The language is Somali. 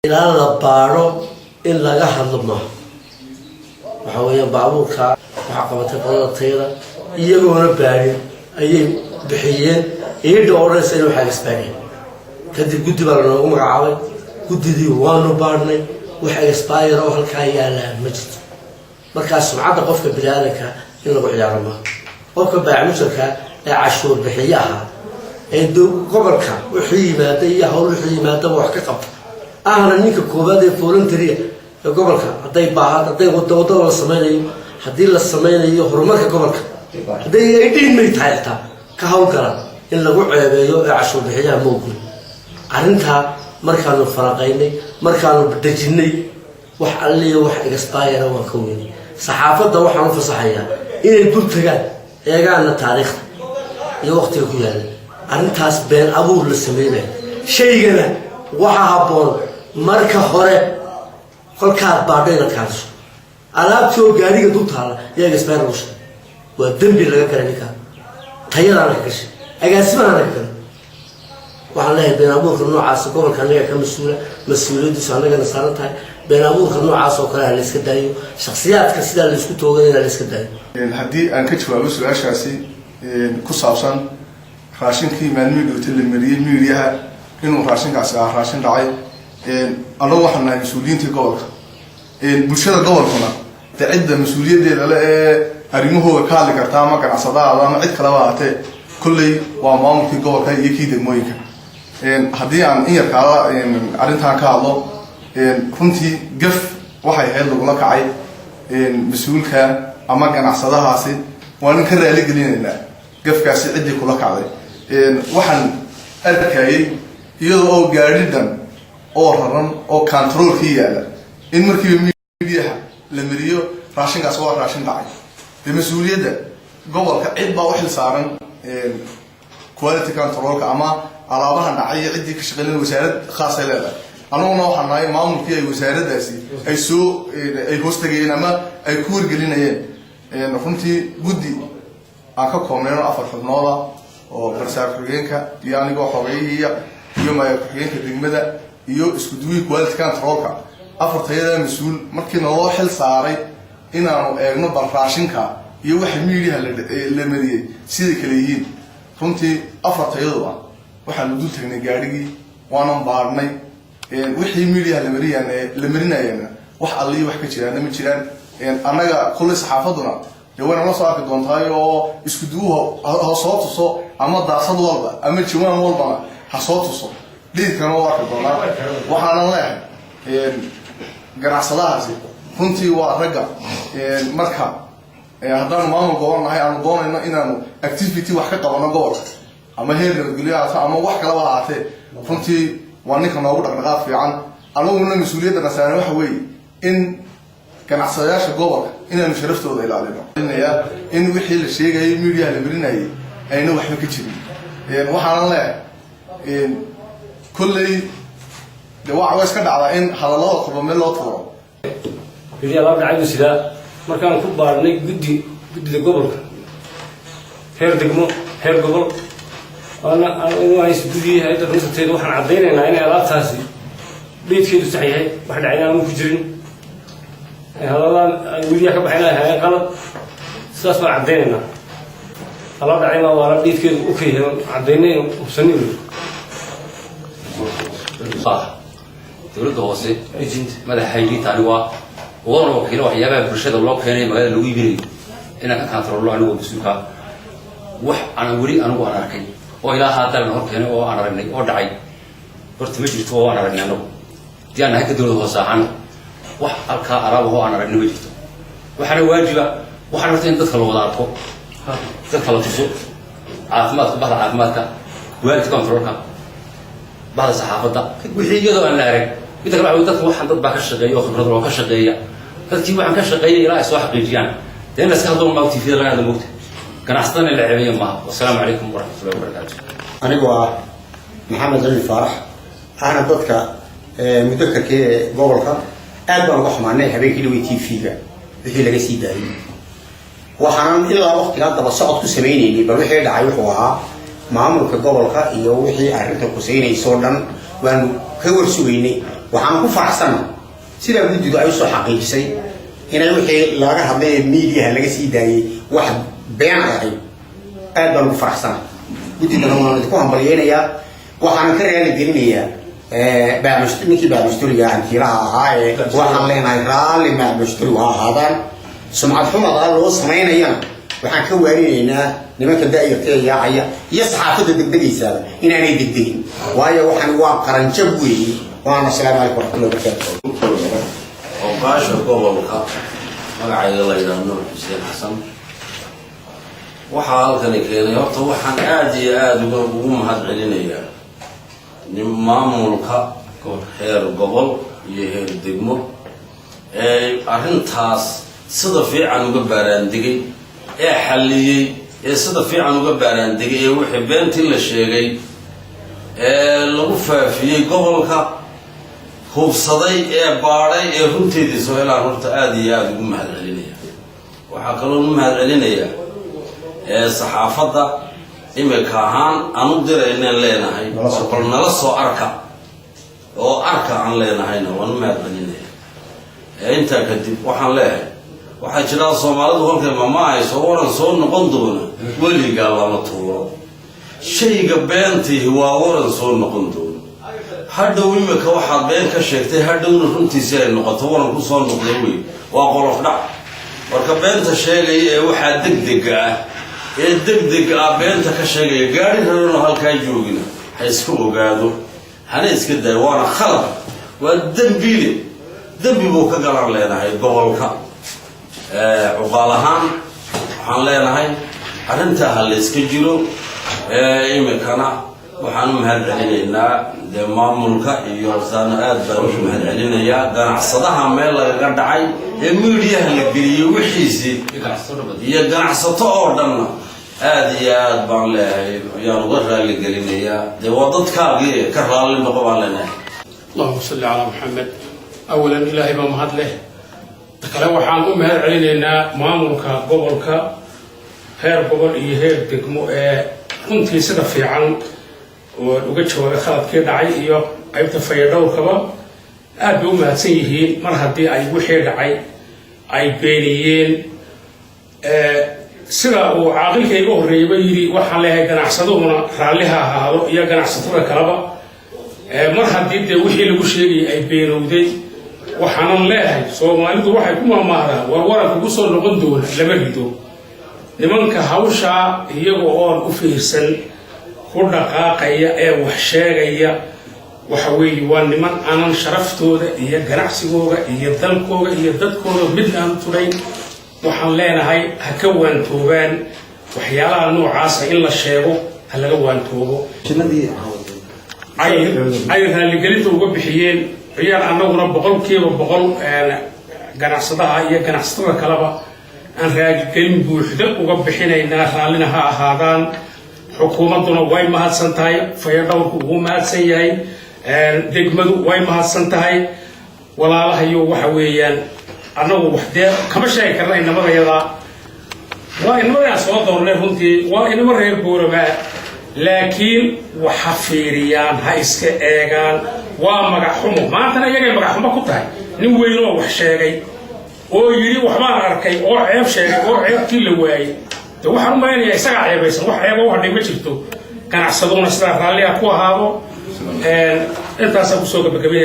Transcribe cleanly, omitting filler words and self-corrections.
إلى البارو إلا جهد الله وحوي بعضوك وحقبت قلتيرة يجون بارين أي بحيين يدور يسيروا حاجة إسبانية كذي جدي برنا ومعاود جدي ديوانو بارني وحاجة إسبانية روح الكاية لا مجد مركز سمعة قفك بلادك إنه بعيار ما قفك بعمشك عشور بحياها إدو قبرك وحي ما تيها وحي ما توح كقب أهلا نيك كوبادي فولنتريا قبرك هدي بعض هدي وضوضة السمانية هدي السمانية هرمك قبرك هدي يدين ميت حياتها كهون كلام إلا وعي بيو عشور بحياها موجود عرنتها مركانو فرقيني مركانو بدجني وح علي وح إكسباير وكوني صحافة وح عنف صحية إيه الدول تجان يجعلنا التاريخ يوقت الكيان أنتاس بين أبوه للسمينة شيء جنا وحابون مركه هره كل كات بعدين كاتش أنا بتشوف جاري قدوت هلا يا إكسباير وش والدم بيلقى كرنيكا تيار أنا كش أجاسم أنا كده وحنا بين أبوه النوع عاصقون كان ليه مسؤولية دي سانة كنا صارت هاي بين أبوه النوع عاصقون اللي سكدايو شخصيات كثيرة اللي سكتوجين اللي سكدايو هدي أنا كنت بقول سؤال شخصي كوسافسان راشين كي من قلت للمريء مريها إنه راشين كاسع راشين دعي الله وحنا مسؤولين تقول بشرة قول هنا تعد مسؤولية دي لا أريمه هو كله كرتامة كان صداع الله ما عد كلاماته كله وامام في قول كي يكيد مويك هدي عن إيه كلا أرنتها كله كنتي قف وحي حلو لك عاي مسؤول كا أما كان صداع هاسي وأنا كره لي قلينا قف كاسي عدي كلك عليه وحن أركاي يضو جاردن أو هرم أو كنترول فيه إن مركب ميديها لمريو راشين كسوار راشين داعي المسؤولية ده قبل كعد بواحد صارن كواليتي كنترول كأما على بعض نعي عدي كشغلين وزارة خاصة لا أنا وحناي ما ممكن وزارة داسي أي سو أي هوستجين أما أي كور قلنا نفهمتي بدي أكو كومينو أفر حضنالا أو برسالة كرينكا يعني جو حويه يوم كرينكا دقمدا يو اسكدوي كواليتي كنترول أفر تيدا مسؤول ممكن هو حل صاري إن أنا نبض راشينكا يو واحد ميليها اللي مريه سيد كليين فهمتي أفر تيدا واحد بدون تغني جارجي وأنا مبارني وحي ميليها اللي مرينا يعني واحد اللي واحد كتير أنا متشيران أنا كل صحافتنا لو أنا ما صارت دونتاي أو اسكدوها هصوت صو أما دعسد والله أما تشوان والله هصوت صو ليه كانوا واحد والله وحنا الله جرع صلاة زي كنتي ورجع مركب هذا ما هو جوان هاي أنا جوان إنه activity وحكة وأنا جوان أما هي الرجولية أما وحكة لا ولا عته كنتي وأنا كنا أقول أنا في عن أنا قلنا مسؤولية أنا سأنا وحوي إن كان عصياش جوان إنه مش عرفته ولا علينا إنه وحي الشيء جاي ميريا اللي برينا إنه وحي كتير وحنا الله كل دواء عايز كده على إن حلالات قبل ما لا تطلع. يجي الله بعيد سلا مركان كبار نيك بدي قبل هير دقمو هير قبل أنا عايز بدي هاي تقول ستة وحنا عضينا إن أنا لا تاسي بيت كده صحيح واحد عينا مو كجرين هذا وياك بحنا هاي غلط ساس ما عضينا الله بعينا ورا بيت كده أوكي عضينا وسنين صح تقول له واسي ماذا حيجي تعلوا وأنا وكيل وحيابه برشة الله كان مجال لوي بني إنك كان ترى الله عنه بسوكا أنا وري أنا وأنا ركني وإلى هذا النهار كان وأنا ركني ودعي قلت مجلس هو أنا ركني أنا دي أنا هيك دول وصاحنا الكا أراه أنا ركني مجلس وحنا واجبة وحنا رتين تدخل وضعته تدخل تسوق عافمات بعض عافماتك وين تكنترولك بعض الصحافة وحي يدو أن لا أرك إذا كانوا عودتك واحد ضد كشقية وخبرة ولا كشقية هذا كي واحد كشقية لا يسوى حقيقيا لأن سكادوا موتي في هذا الموت كان أحسن اللاعبين معه والسلام عليكم ورحمة الله وبركاته. أنا هو محمد علي فرح أنا ضدك مذكر كي قولك أكبر وقح معناه هبين كيلو يتيفيجا في اللي جسيد ده وحنا إلا وقت هذا بسقط كسميني اللي بروح يدعي وحوها maamulka gobolka iyo wixii arrinta ku siinay soo dhan waan ka warsugeynay waxaan ku faraxsanahay sida guddidu ay soo xaqiijisay inay wixii laga hadlay media laga sii daayay wax been ahay aad baan ugu faraxsanahay guddidana waan ku hambalyeynaya waxaan ka raali gelinayaa ninkii baamusturiga hantiilaha ahaa ee waxaan leenahay raalli baamusturi waa ahaadaan sumcad xumada loo samaynayana waxaan ka waarinaynaa nimanka daayirka yaacaya iyo saxaafadda degdegaysaaba inaanay degdegin waayo waxaan waa qaranjab weeye waana asalaamu calaykum waraxmatullahi wabarakaatu oqaasha gobolka magacayga la yidhaahdo nuur xuseen xasan waxaa halkani keenay horta waxaan aada iyo aada ugu mahad celinayaa maamulka heer gobol iyo heer degmo ee arrintaas sida fiican uga baaraandigay ee xalliyey ee sida fiican uga baaraandigay ee wixii beentii la sheegay ee lagu faafiyey gobolka hubsaday ee baadhay ee runteedii soo helaan horta aada iyo aada ugu mahad celinaya waxaa kaloo ugu mahad celinayaa saxaafadda imika ahaan aan u diraynaan leenahay bal nala soo arka oo arka aan leenahayna waan u mahad celinaya intaa kadib waxaan leeyahay waxaa jiraa soomaalidu halkay mamahayso waran soo noqon doona weligaa lama tuuro shayga beentihi waa waran soo noqon doona hadhow imika waxaad been ka sheegtay hadhowna runtiisi ay noqoto waran ku soo noqday wey waa qolof dhac marka beenta sheegaya ee waxaa degdega ah ee degdeg ah beenta ka sheegaya gaari rarano halkaa joogina ha iska ogaado hana iska daayo waana khalad waa dembile dembi buu ka galan leenahay gobolka cuqaal ahaan waxaan leenahay arrintaa ha la iska jiro imikana waxaan u mahad celinaynaa dee maamulka iyo saana aad baan u mahad celinayaa ganacsadaha meel lagaga dhacay ee miidiyaha la geliyey wixiisii iyo ganacsato oo dhanna aada iyo aad baan leeyahay ayaan uga raali gelinayaa dee waa dadkaagii ka raalli noqo baan leenahay allahuma salli calaa maxamed awalan ilaahay baa mahad leh kale waxaan u mahad celinaynaa maamulka gobolka heer gobol iyo heer degmo ee runtii sida fiican oo uga jawaabay khaladkii dhacay iyo qaybta fayadhowrkaba aad bay u mahadsan yihiin mar haddii ay wixii dhacay ay beeniyeen sida uu caaqilka iga horreeyaba yidhi waxaan leeyahay ganacsaduhuna raalliha ahaado iyo ganacsatada kaleba mar haddii dee wixii lagu sheegayay ay beenowday waxaanan leeyahay soomaalidu waxay ku maamaadaan waa waran kugu soo noqon doona lama rido nimanka hawshaa iyaga oon u fiirsan ku dhaqaaqaya ee wax sheegaya waxa weeye waa niman aanan sharaftooda iyo ganacsigooda iyo dalkooda iyo dadkooda mid aan turayn waxaan leenahay ha ka waantoobaan waxyaalaha noocaasa in la sheego ha laga waantoobo ay raaligelinta uga bixiyeen ciyaan annaguna 100% ganacsadaha iyo ganacsatada kaleba aan raaligelin buuxda uga bixinaynaa raallina ha ahaadaan xukuumadduna way mahadsan tahay fayadhowrku ugu mahadsan yahay degmadu way mahadsan tahay walaalahayo waxa weeyaan annagu wax dee kama sheegi karna inamadayada waa inamadaa soo doornay runtii waa inama reer booraba laakiin waxa fiiriyaan ha iska eegaan waa magac xumo maantana iyagay magac xumo ku tahay nin weyn oo wax sheegay oo yidhi waxbaan arkay oo ceeb sheegay oo ceebkii la waayey de waxaan u malaynayaa isagaa ceebaysan wax ceeba u hadhay ma jirto ganacsaduna sidaa raalliha ku ahaado intaasaan kusoo gabagabaya